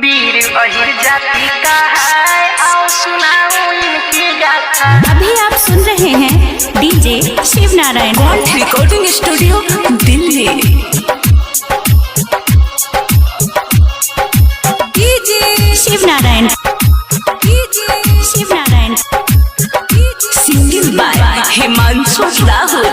वीर अहिर जाति का है, आओ सुनाओ इनकी गाथा। अभी आप सुन रहे हैं DJ Shiv Narayan recording studio Delhi. DJ Shiv Narayan, DJ Shiv Narayan, singing by Himanshu Rahul.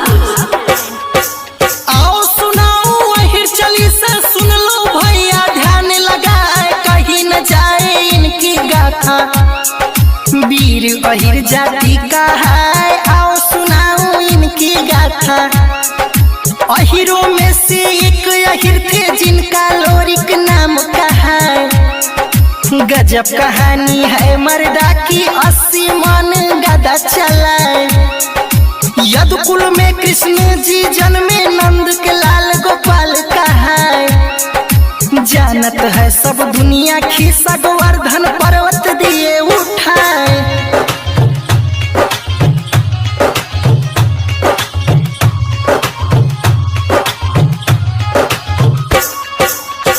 आओ सुनाओ अहिर चालीसा सुन लो भैया, ध्यान लगाए कहीं न जाए इनकी गाथा। वीर अहिर जाति का है, आओ सुनाओ इनकी गाथा। अहिरों में से एक अहिर थे जिनका लोरिक नाम का है। गजब कहानी है मर्दा की, 80 मन गदा चलाए। यदुकुल में कृष्ण जी जन्मे, नंद के लाल गोपाल का है। जानत है सब दुनिया, खीसा गोवर्धन पर्वत दिए उठाए।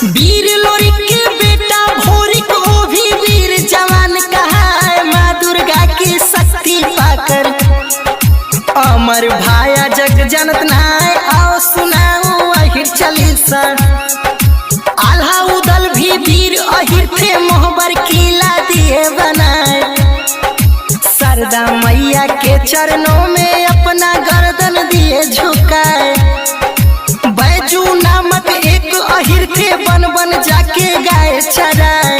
वीर लोरिक के बेटा भोरिक, वो भी वीर जवान का है। माँ दुर्गा की शक्ति पाकर अमर भाया जग जनत नाय, आओ सुनाओ अहिर चालीसा। आल्हा उदल भी वीर अहिर थे, मोहबर किला दिए बनाए। सरदा मैया के चरणों में अपना गर्दन दिए झुकाए। बैजू नामक एक अहिर थे, बन बन जाके गाय चराए।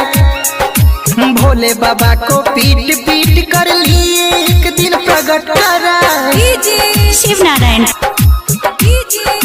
भोले बाबा को पीट पीट कर लिए एक दिन प्रकट कराए। DJ Shiv Narayan, DJ